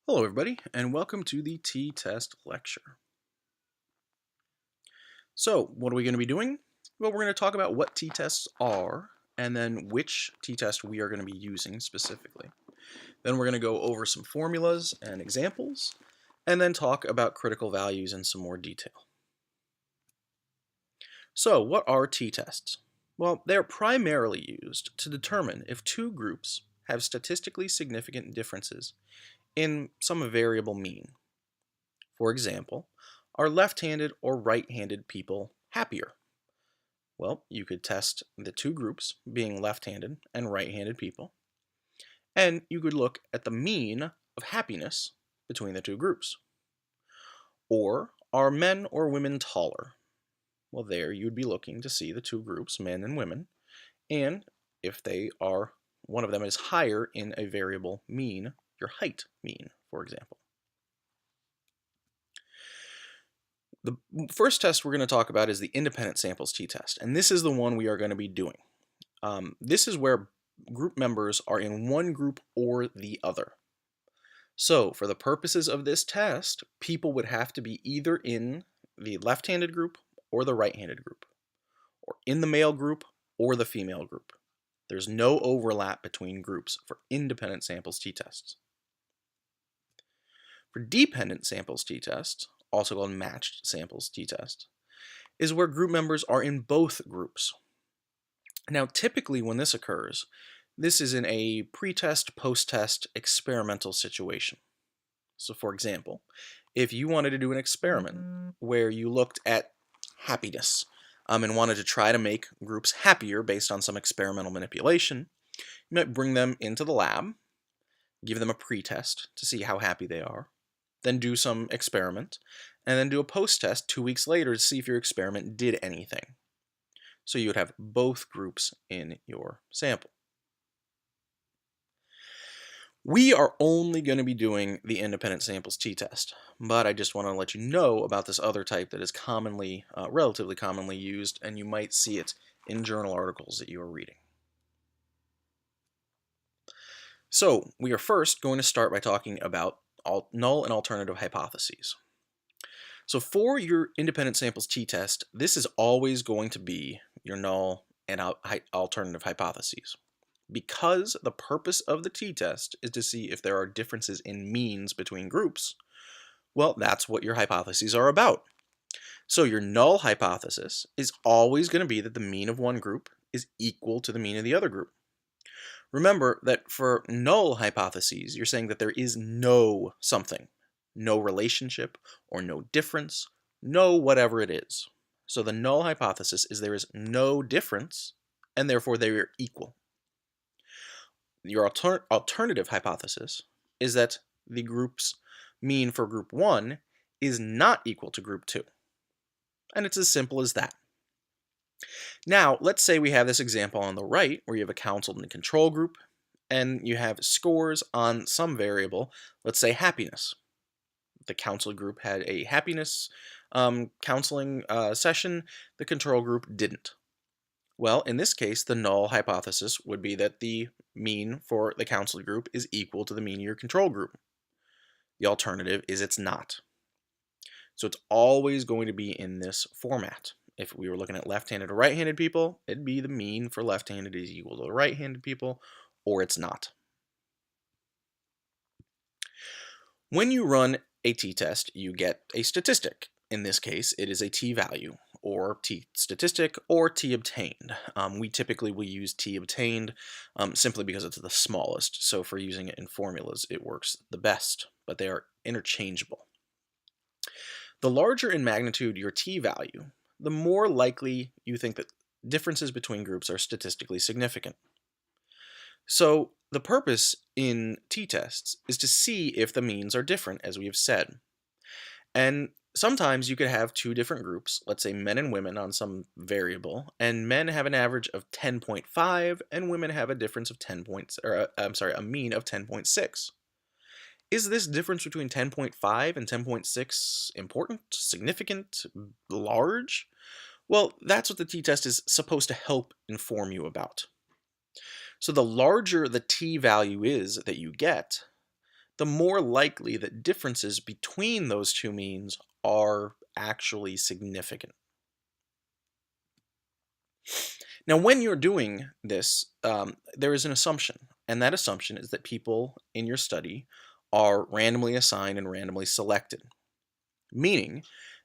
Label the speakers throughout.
Speaker 1: Hello everybody, and welcome to the t-test lecture. So, what are we going to be doing? Well, we're going to talk about what t-tests are, and then which t-test we are going to be using specifically. Then we're going to go over some formulas and examples, and then talk about critical values in some more detail. So, what are t-tests? Well, they are primarily used to determine if two groups have statistically significant differences in some variable mean. For example, are left-handed or right-handed people happier? Well, you could test the two groups, being left-handed and right-handed people, and you could look at the mean of happiness between the two groups. Or, are men or women taller? Well, there you'd be looking to see the two groups, men and women, and if one of them is higher in a variable mean, your height mean, for example. The first test we're going to talk about is the independent samples t-test, and this is the one we are going to be doing. This is where group members are in one group or the other. So for the purposes of this test, people would have to be either in the left-handed group or the right-handed group, or in the male group or the female group. There's no overlap between groups for independent samples t-tests. For dependent samples t-test, also called matched samples t-test, is where group members are in both groups. Now, typically when this occurs, this is in a pre-test, post-test experimental situation. So for example, if you wanted to do an experiment where you looked at happiness and wanted to try to make groups happier based on some experimental manipulation, you might bring them into the lab, give them a pre-test to see how happy they are, then do some experiment, and then do a post-test 2 weeks later to see if your experiment did anything. So you would have both groups in your sample. We are only going to be doing the independent samples t-test, but I just want to let you know about this other type that is relatively commonly used, and you might see it in journal articles that you are reading. So we are first going to start by talking about null and alternative hypotheses. So for your independent samples t-test, this is always going to be your null and alternative hypotheses. Because the purpose of the t-test is to see if there are differences in means between groups, well, that's what your hypotheses are about. So your null hypothesis is always going to be that the mean of one group is equal to the mean of the other group. Remember that for null hypotheses, you're saying that there is no something, no relationship, or no difference, no whatever it is. So the null hypothesis is there is no difference, and therefore they are equal. Your alternative hypothesis is that the group's mean for group 1 is not equal to group 2. And it's as simple as that. Now, let's say we have this example on the right where you have a counseled and control group, and you have scores on some variable, let's say happiness. The counseled group had a happiness counseling session, the control group didn't. Well, in this case, the null hypothesis would be that the mean for the counseled group is equal to the mean of your control group. The alternative is it's not. So it's always going to be in this format. If we were looking at left-handed or right-handed people, it'd be the mean for left-handed is equal to the right-handed people, or it's not. When you run a t-test, you get a statistic. In this case, it is a t-value, or t-statistic, or t-obtained. We typically will use t-obtained simply because it's the smallest, so for using it in formulas, it works the best, but they are interchangeable. The larger in magnitude your t-value, the more likely you think that differences between groups are statistically significant. So the purpose in t-tests is to see if the means are different, as we have said. And sometimes you could have two different groups, let's say men and women on some variable, and men have an average of 10.5 and women have a difference of a mean of 10.6. Is this difference between 10.5 and 10.6 important, significant, large? Well, that's what the t-test is supposed to help inform you about. So the larger the t-value is that you get, the more likely that differences between those two means are actually significant. Now, when you're doing this, there is an assumption, and that assumption is that people in your study are randomly assigned and randomly selected, meaning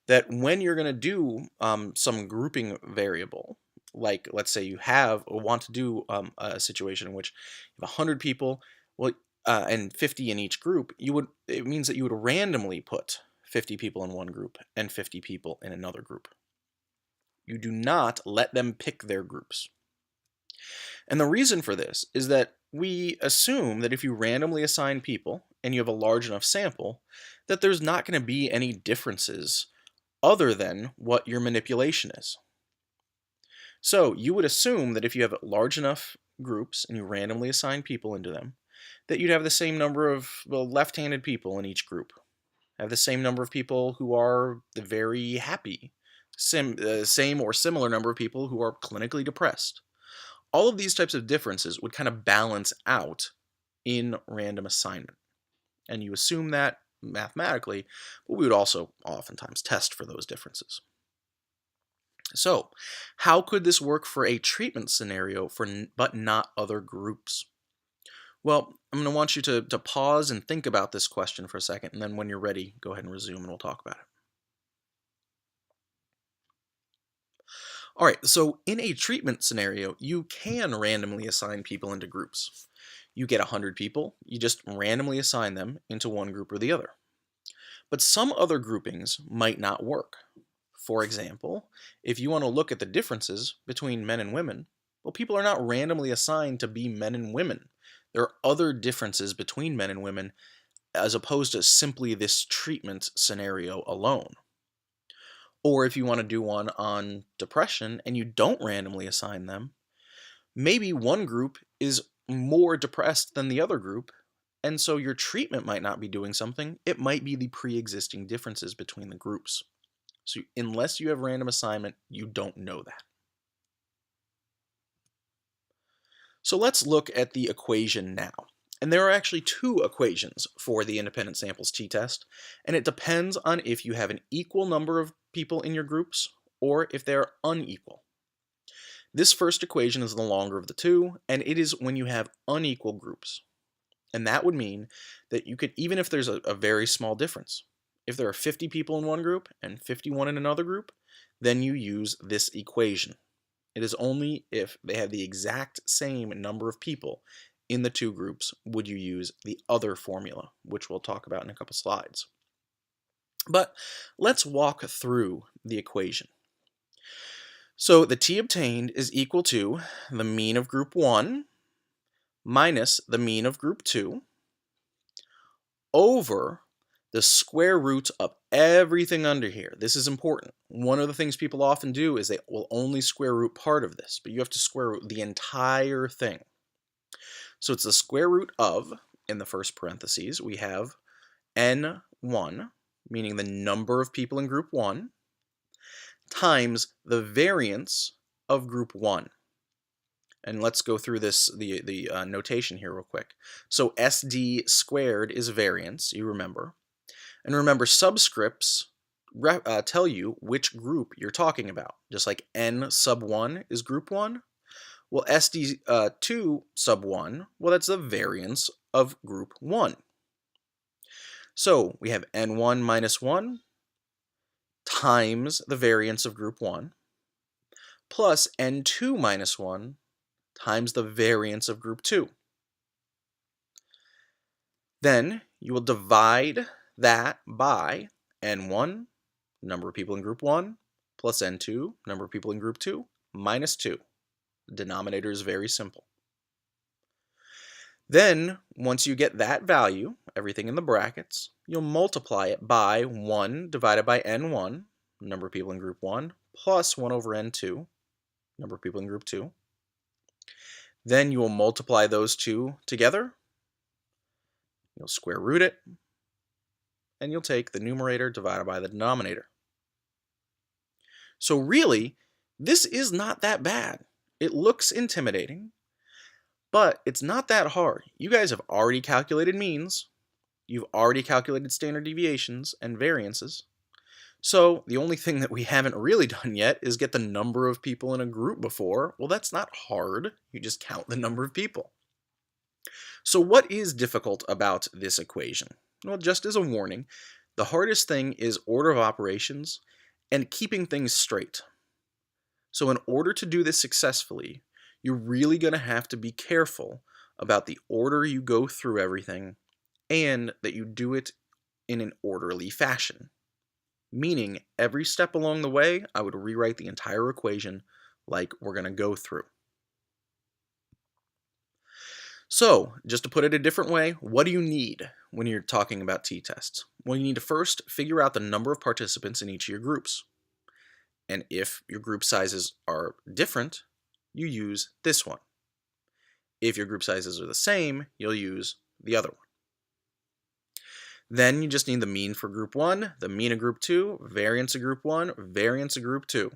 Speaker 1: that when you're going to do some grouping variable, like let's say you have or want to do a situation in which you have 100 people, well, and 50 in each group, it means that you would randomly put 50 people in one group and 50 people in another group. You do not let them pick their groups. And the reason for this is that we assume that if you randomly assign people and you have a large enough sample, that there's not going to be any differences other than what your manipulation is. So you would assume that if you have large enough groups and you randomly assign people into them, that you'd have the same number of left-handed people in each group, have the same number of people who are very happy, same or similar number of people who are clinically depressed. All of these types of differences would kind of balance out in random assignment. And you assume that mathematically, but we would also oftentimes test for those differences. So, how could this work for a treatment scenario but not other groups? Well, I'm going to want you to pause and think about this question for a second, and then when you're ready, go ahead and resume and we'll talk about it. All right, so in a treatment scenario, you can randomly assign people into groups. You get 100 people, you just randomly assign them into one group or the other. But some other groupings might not work. For example, if you want to look at the differences between men and women, well, people are not randomly assigned to be men and women. There are other differences between men and women as opposed to simply this treatment scenario alone. Or if you want to do one on depression and you don't randomly assign them, maybe one group is more depressed than the other group, and so your treatment might not be doing something. It might be the pre-existing differences between the groups. So unless you have random assignment, you don't know that. So let's look at the equation now. And there are actually two equations for the independent samples t-test, and it depends on if you have an equal number of people in your groups or if they're unequal. This first equation is the longer of the two, and it is when you have unequal groups. And that would mean that you could, even if there's a very small difference, if there are 50 people in one group and 51 in another group, then you use this equation. It is only if they have the exact same number of people in the two groups would you use the other formula, which we'll talk about in a couple slides. But let's walk through the equation. So the t obtained is equal to the mean of group 1 minus the mean of group 2 over the square root of everything under here. This is important. One of the things people often do is they will only square root part of this, but you have to square root the entire thing. So it's the square root of, in the first parentheses, we have n1, meaning the number of people in group 1, times the variance of group 1. And let's go through this, the notation here real quick. So SD squared is variance, you remember. And remember, subscripts tell you which group you're talking about. Just like n sub 1 is group 1. Well, SD2 sub 1, well, that's the variance of group 1. So we have n1 minus 1 times the variance of group 1 plus n2 minus 1 times the variance of group 2. Then you will divide that by n1, number of people in group 1, plus n2, number of people in group 2, minus 2. The denominator is very simple. Then, once you get that value, everything in the brackets, you'll multiply it by 1 divided by n1, number of people in group 1, plus 1 over n2, number of people in group 2. Then you will multiply those two together. You'll square root it, and you'll take the numerator divided by the denominator. So really, this is not that bad. It looks intimidating, but it's not that hard. You guys have already calculated means. You've already calculated standard deviations and variances. So the only thing that we haven't really done yet is get the number of people in a group before. Well, that's not hard. You just count the number of people. So what is difficult about this equation? Well, just as a warning, the hardest thing is order of operations and keeping things straight. So in order to do this successfully, you're really going to have to be careful about the order you go through everything and that you do it in an orderly fashion. Meaning, every step along the way, I would rewrite the entire equation like we're going to go through. So, just to put it a different way, what do you need when you're talking about t-tests? Well, you need to first figure out the number of participants in each of your groups. And if your group sizes are different, you use this one. If your group sizes are the same, you'll use the other one. Then you just need the mean for group 1, the mean of group 2, variance of group 1, variance of group 2.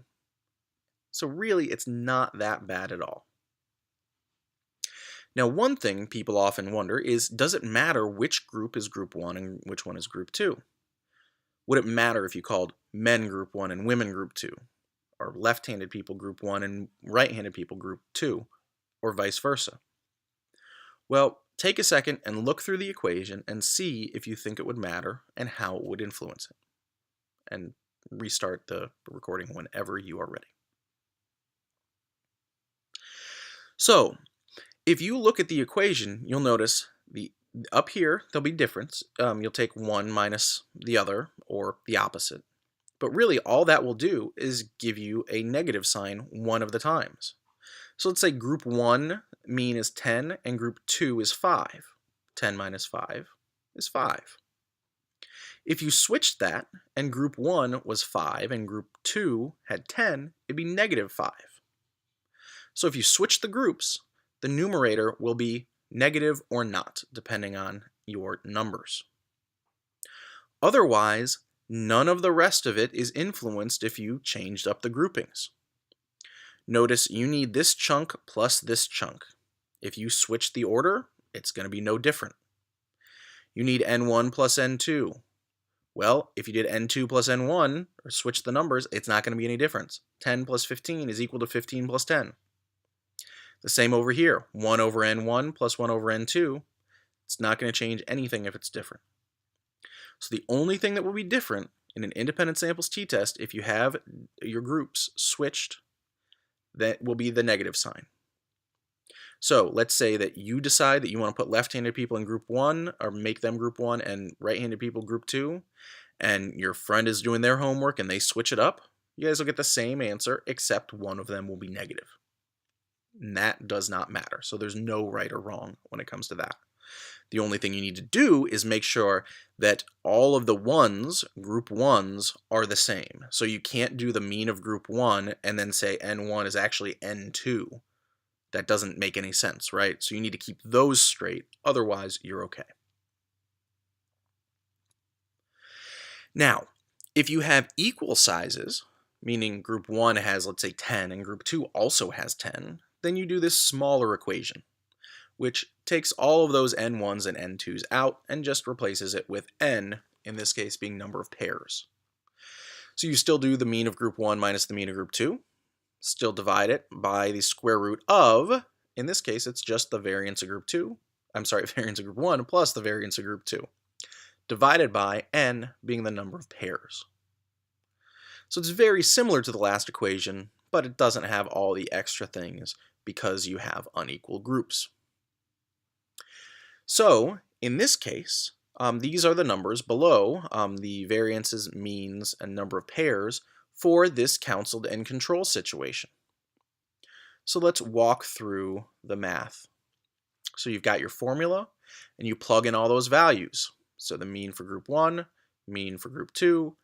Speaker 1: So really, it's not that bad at all. Now, one thing people often wonder is, does it matter which group is group 1 and which one is group 2? Would it matter if you called men group 1 and women group 2? Or left-handed people group 1 and right-handed people group 2? Or vice versa? Well, take a second and look through the equation and see if you think it would matter and how it would influence it. And restart the recording whenever you are ready. So, if you look at the equation, you'll notice up here there'll be difference. You'll take one minus the other or the opposite. But really all that will do is give you a negative sign one of the times. So let's say group 1 mean is 10 and group 2 is 5. 10 minus 5 is 5. If you switched that and group 1 was 5 and group 2 had 10, it'd be negative 5. So if you switch the groups, the numerator will be negative or not, depending on your numbers. Otherwise, none of the rest of it is influenced if you changed up the groupings. Notice you need this chunk plus this chunk. If you switch the order, it's going to be no different. You need n1 plus n2. Well, if you did n2 plus n1, or switch the numbers, it's not going to be any difference. 10 plus 15 is equal to 15 plus 10. The same over here, 1 over n1 plus 1 over n2. It's not going to change anything if it's different. So the only thing that will be different in an independent samples t-test, if you have your groups switched, that will be the negative sign. So let's say that you decide that you want to put left-handed people in group 1, or make them group 1, and right-handed people group 2, and your friend is doing their homework and they switch it up. You guys will get the same answer, except one of them will be negative. And that does not matter. So there's no right or wrong when it comes to that. The only thing you need to do is make sure that all of the ones, group 1s, are the same. So you can't do the mean of group 1 and then say n1 is actually n2. That doesn't make any sense, right? So you need to keep those straight. Otherwise, you're okay. Now, if you have equal sizes, meaning group 1 has, let's say, 10 and group 2 also has 10, then you do this smaller equation, which takes all of those n1s and n2s out and just replaces it with n, in this case being number of pairs. So you still do the mean of group 1 minus the mean of group 2, still divide it by the square root of, in this case it's just the variance of group 2, variance of group 1 plus the variance of group 2, divided by n being the number of pairs. So it's very similar to the last equation, but it doesn't have all the extra things because you have unequal groups. So in this case, these are the numbers below, the variances, means, and number of pairs for this counseled and control situation. So let's walk through the math. So you've got your formula, and you plug in all those values. So the mean for group 1, mean for group 2,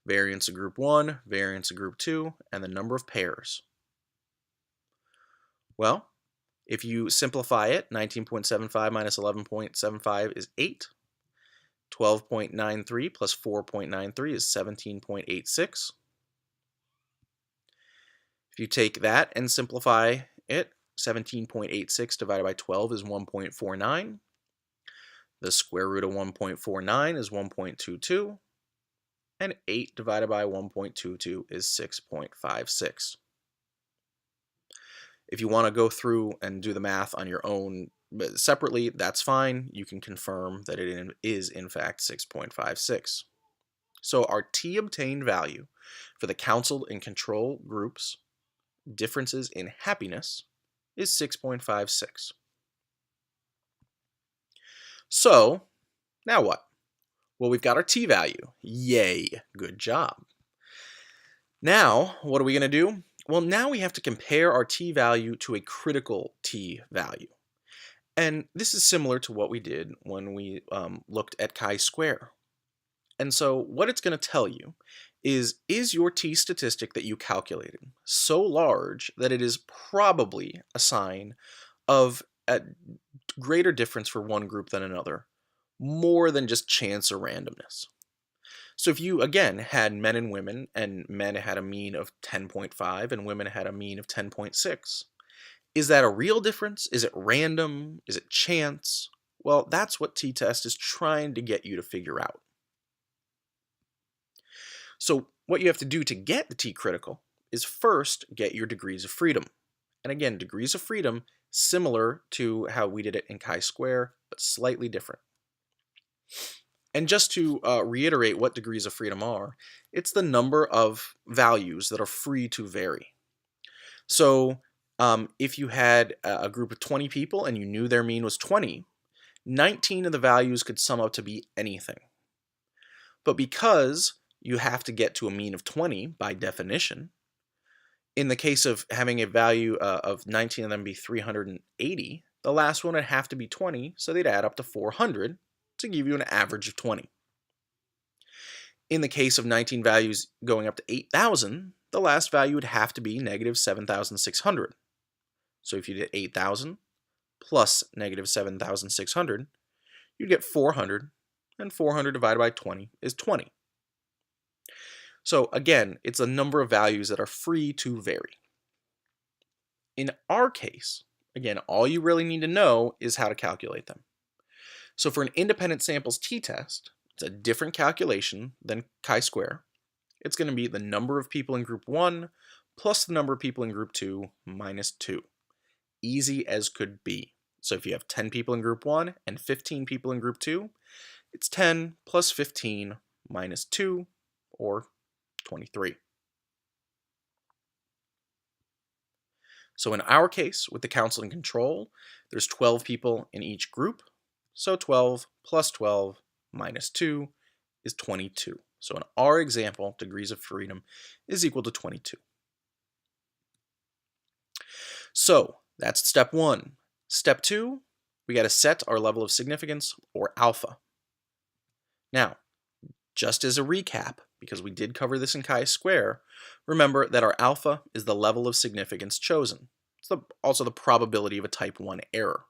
Speaker 1: variance of group 1, variance of group 2, and the number of pairs. Well, if you simplify it, 19.75 minus 11.75 is 8. 12.93 plus 4.93 is 17.86. If you take that and simplify it, 17.86 divided by 12 is 1.49. The square root of 1.49 is 1.22, and 8 divided by 1.22 is 6.56. If you want to go through and do the math on your own separately, that's fine. You can confirm that it is in fact 6.56. So our t obtained value for the counseled and control groups differences in happiness is 6.56. So now what? Well, we've got our t value. Yay, good job. Now, what are we going to do? Well, now we have to compare our t value to a critical t value. And this is similar to what we did when we looked at chi-square. And so what it's going to tell you is your t statistic that you calculated so large that it is probably a sign of a greater difference for one group than another, more than just chance or randomness. So if you, again, had men and women, and men had a mean of 10.5 and women had a mean of 10.6, is that a real difference? Is it random? Is it chance? Well, that's what t-test is trying to get you to figure out. So what you have to do to get the t-critical is first get your degrees of freedom. And again, degrees of freedom, similar to how we did it in chi-square, but slightly different. And just to reiterate what degrees of freedom are, it's the number of values that are free to vary. So if you had a group of 20 people and you knew their mean was 20, 19 of the values could sum up to be anything. But because you have to get to a mean of 20 by definition, in the case of having a value of 19 of them be 380, the last one would have to be 20, so they'd add up to 400 to give you an average of 20. In the case of 19 values going up to 8,000, the last value would have to be negative 7,600. So if you did 8,000 plus negative 7,600, you'd get 400, and 400 divided by 20 is 20. So again, it's a number of values that are free to vary. In our case, again, all you really need to know is how to calculate them. So for an independent samples t-test, it's a different calculation than chi-square. It's going to be the number of people in group 1 plus the number of people in group 2 minus 2. Easy as could be. So if you have 10 people in group 1 and 15 people in group 2, it's 10 plus 15 minus 2, or 23. So in our case, with the counsel and control, there's 12 people in each group. So 12 plus 12 minus 2 is 22. So in our example, degrees of freedom is equal to 22. So that's step 1. Step 2, we got to set our level of significance, or alpha. Now, just as a recap, because we did cover this in chi-square, remember that our alpha is the level of significance chosen. It's also the probability of a type 1 error.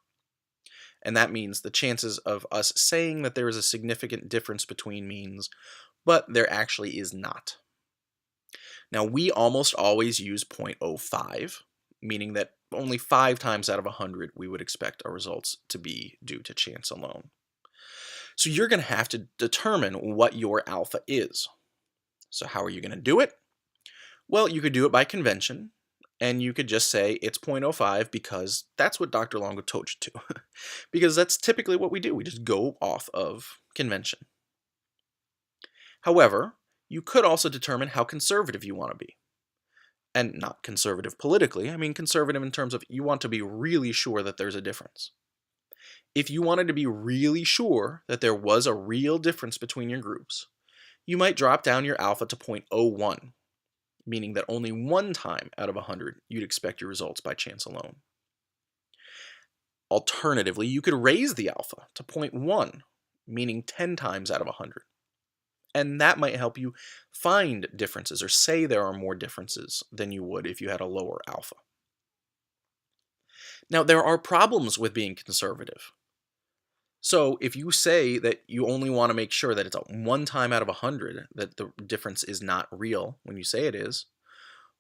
Speaker 1: And that means the chances of us saying that there is a significant difference between means, but there actually is not. Now, we almost always use 0.05, meaning that only 5 times out of 100 we would expect our results to be due to chance alone. So you're going to have to determine what your alpha is. So how are you going to do it? Well, you could do it by convention, and you could just say it's 0.05 because that's what Dr. Longo told you to. Because that's typically what we do. We just go off of convention. However, you could also determine how conservative you want to be. And not conservative politically, I mean conservative in terms of you want to be really sure that there's a difference. If you wanted to be really sure that there was a real difference between your groups, you might drop down your alpha to 0.01, meaning that only 1 time out of 100 you'd expect your results by chance alone. Alternatively, you could raise the alpha to 0.1, meaning 10 times out of 100. And that might help you find differences, or say there are more differences than you would if you had a lower alpha. Now, there are problems with being conservative. So if you say that you only want to make sure that it's a 1 time out of 100 that the difference is not real when you say it is,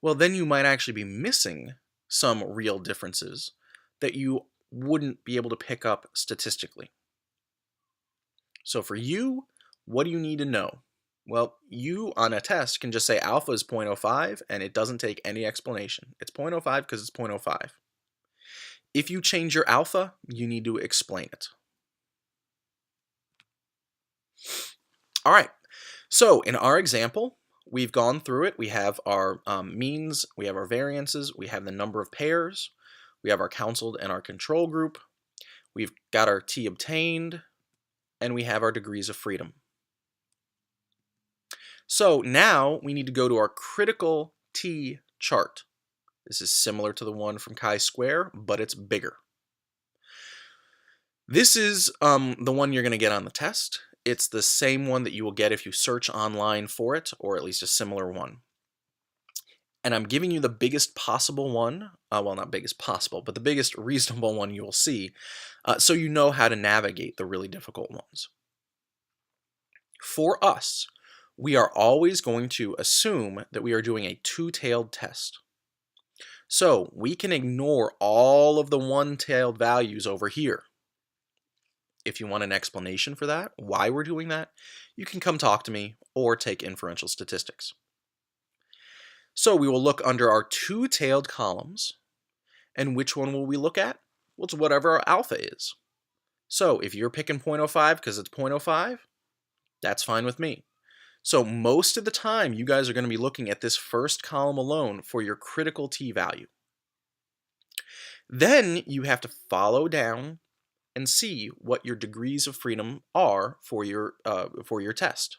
Speaker 1: well, then you might actually be missing some real differences that you wouldn't be able to pick up statistically. So for you, what do you need to know? Well, you on a test can just say alpha is 0.05 and it doesn't take any explanation. It's 0.05 because it's 0.05. If you change your alpha, you need to explain it. All right, so in our example, we've gone through it. We have our means, we have our variances, we have the number of pairs, we have our counseled and our control group, we've got our t obtained, and we have our degrees of freedom. So now we need to go to our critical t chart. This is similar to the one from chi-square, but it's bigger. This is the one you're going to get on the test. It's the same one that you will get if you search online for it, or at least a similar one. And I'm giving you the biggest possible one, well, not biggest possible, but the biggest reasonable one you will see, so you know how to navigate the really difficult ones. For us, we are always going to assume that we are doing a two-tailed test. So we can ignore all of the one-tailed values over here. If you want an explanation for that, why we're doing that, you can come talk to me or take inferential statistics. So we will look under our two-tailed columns, and which one will we look at? Well, it's whatever our alpha is. So if you're picking 0.05 because it's 0.05, that's fine with me. So most of the time, you guys are going to be looking at this first column alone for your critical t value. Then you have to follow down and see what your degrees of freedom are for your test.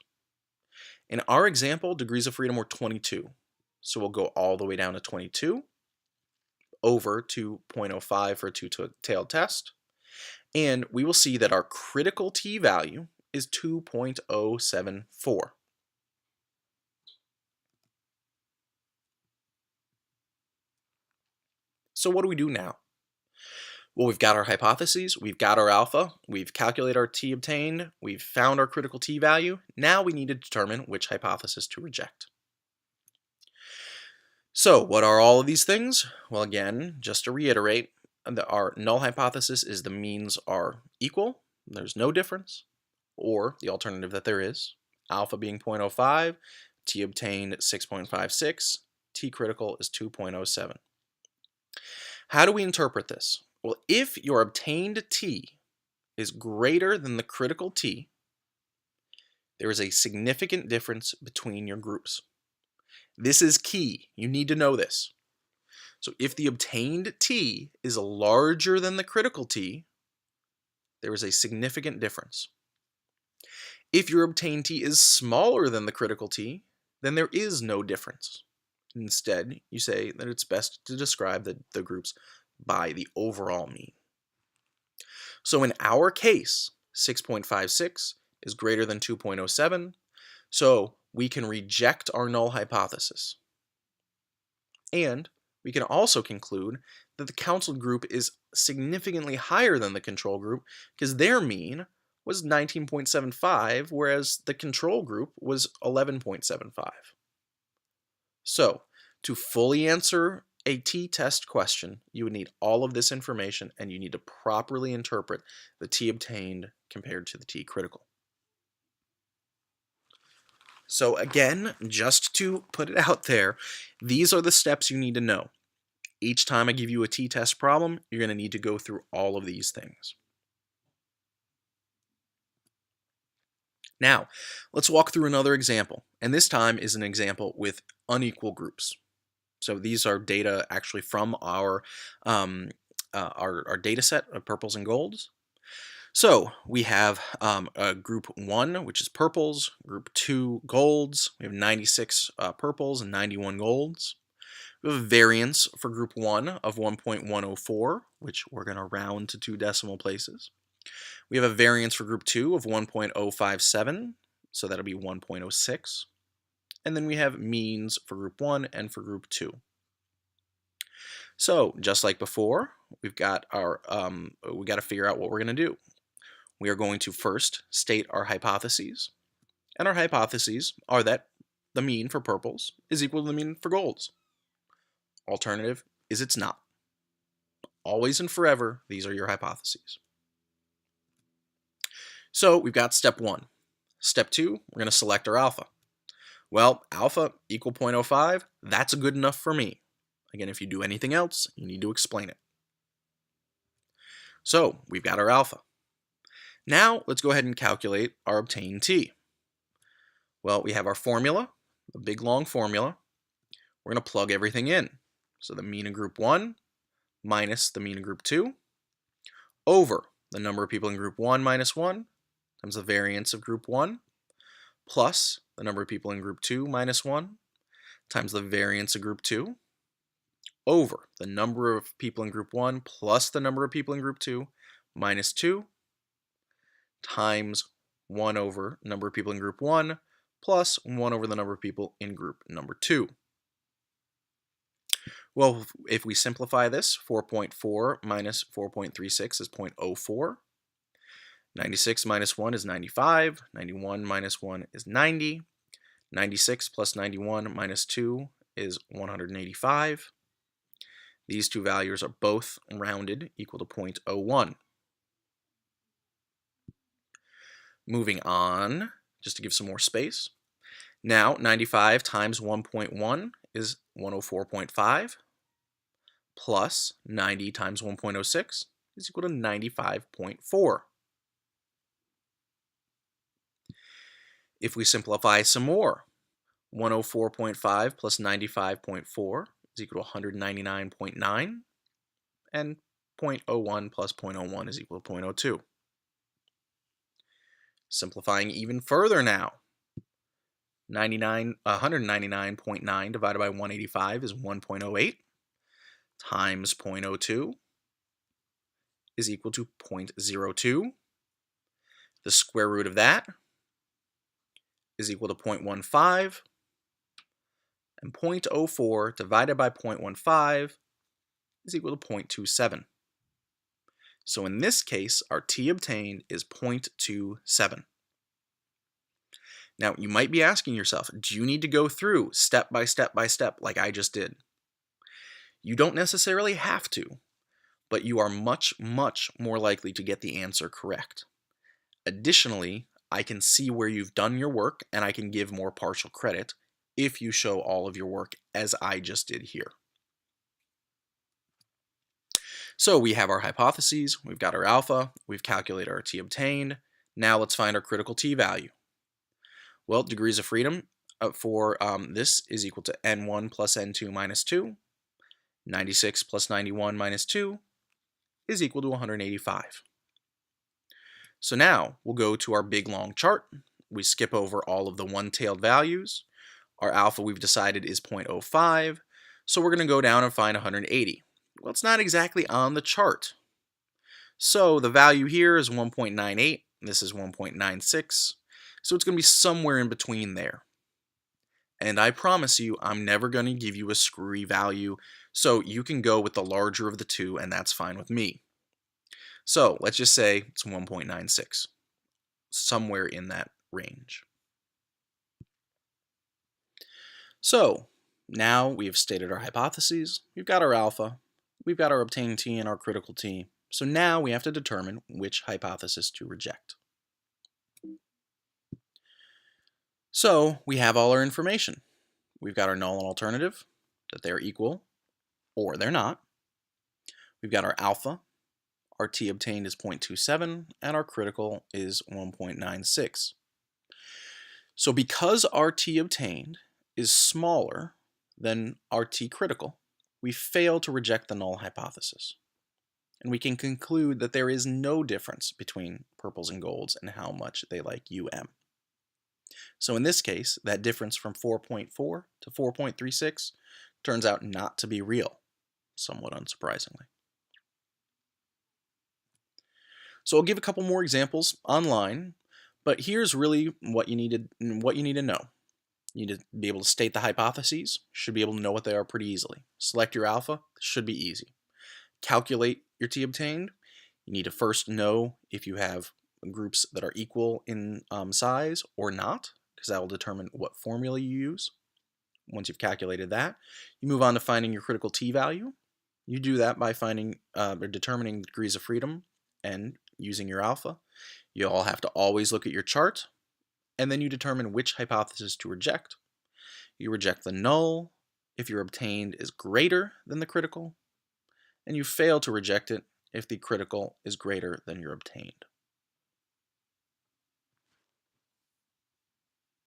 Speaker 1: In our example, degrees of freedom were 22. So we'll go all the way down to 22, over to 0.05 for a two-tailed test, and we will see that our critical t value is 2.074. So what do we do now? Well, we've got our hypotheses, we've got our alpha, we've calculated our t obtained, we've found our critical t value. Now we need to determine which hypothesis to reject. So what are all of these things? Well, again, just to reiterate, our null hypothesis is the means are equal, there's no difference, or the alternative that there is, alpha being 0.05, t obtained 6.56, t critical is 2.07. How do we interpret this? Well, if your obtained t is greater than the critical t, there is a significant difference between your groups. This is key. You need to know this. So if the obtained t is larger than the critical t, there is a significant difference. If your obtained t is smaller than the critical t, then there is no difference. Instead, you say that it's best to describe the groups by the overall mean. So in our case, 6.56 is greater than 2.07, so we can reject our null hypothesis. And we can also conclude that the counseled group is significantly higher than the control group because their mean was 19.75, whereas the control group was 11.75. So, to fully answer a t-test question, you would need all of this information and you need to properly interpret the t obtained compared to the t critical. So again, just to put it out there, these are the steps you need to know. Each time I give you a t-test problem, you're going to need to go through all of these things. Now, let's walk through another example, and this time is an example with unequal groups. So these are data actually from our data set of purples and golds. So we have group 1, which is purples, group 2, golds. We have 96 purples and 91 golds. We have a variance for group 1 of 1.104, which we're going to round to 2 decimal places. We have a variance for group 2 of 1.057, so that'll be 1.06. And then we have means for group 1 and for group 2. So just like before, we've got our we got to figure out what we're going to do. We are going to first state our hypotheses, and our hypotheses are that the mean for purples is equal to the mean for golds. Alternative is it's not. Always and forever, these are your hypotheses. So we've got step 1. Step 2, we're going to select our alpha. Well, alpha equal 0.05, that's good enough for me. Again, if you do anything else, you need to explain it. So we've got our alpha. Now let's go ahead and calculate our obtained t. Well, we have our formula, the big long formula. We're going to plug everything in. So the mean in group 1 minus the mean in group 2 over the number of people in group 1 minus 1 times the variance of group 1 plus the number of people in group 2 minus 1 times the variance of group 2 over the number of people in group 1 plus the number of people in group 2 minus 2 times 1 over number of people in group 1 plus 1 over the number of people in group number 2. Well, if we simplify this, 4.4 minus 4.36 is 0.04. 96 minus 1 is 95. 91 minus 1 is 90. 96 plus 91 minus 2 is 185. These two values are both rounded equal to 0.01. Moving on, just to give some more space. Now, 95 times 1.1 is 104.5, plus 90 times 1.06 is equal to 95.4. If we simplify some more, 104.5 plus 95.4 is equal to 199.9, and 0.01 plus 0.01 is equal to 0.02. Simplifying even further now, 199.9 divided by 185 is 1.08 times 0.02 is equal to 0.02. The square root of that is equal to 0.15, and 0.04 divided by 0.15 is equal to 0.27. So in this case, our t obtained is 0.27. Now, you might be asking yourself, do you need to go through step by step by step like I just did? You don't necessarily have to, but you are much, much more likely to get the answer correct. Additionally, I can see where you've done your work and I can give more partial credit if you show all of your work as I just did here. So we have our hypotheses, we've got our alpha, we've calculated our t obtained. Now let's find our critical t value. Well, degrees of freedom for this is equal to n1 plus n2 minus 2. 96 plus 91 minus 2 is equal to 185. So now we'll go to our big long chart. We skip over all of the one-tailed values. Our alpha we've decided is 0.05, so we're going to go down and find 180. Well, it's not exactly on the chart. So the value here is 1.98, this is 1.96, so it's going to be somewhere in between there. And I promise you, I'm never going to give you a screwy value, so you can go with the larger of the two, and that's fine with me. So let's just say it's 1.96, somewhere in that range. So now we've stated our hypotheses, we've got our alpha, we've got our obtained t and our critical t, so now we have to determine which hypothesis to reject. So we have all our information. We've got our null and alternative, that they're equal, or they're not. We've got our alpha, our t obtained is 0.27, and our critical is 1.96. So because our t obtained is smaller than our t critical, we fail to reject the null hypothesis. And we can conclude that there is no difference between purples and golds and how much they like UM. So in this case, that difference from 4.4 to 4.36 turns out not to be real, somewhat unsurprisingly. So I'll give a couple more examples online, but here's really what you need to know. You need to be able to state the hypotheses, should be able to know what they are pretty easily. Select your alpha, should be easy. Calculate your t obtained. You need to first know if you have groups that are equal in size or not, because that will determine what formula you use. Once you've calculated that, you move on to finding your critical t value. You do that by finding or determining degrees of freedom and using your alpha. You all have to always look at your chart, and then you determine which hypothesis to reject. You reject the null if your obtained is greater than the critical, and you fail to reject it if the critical is greater than your obtained.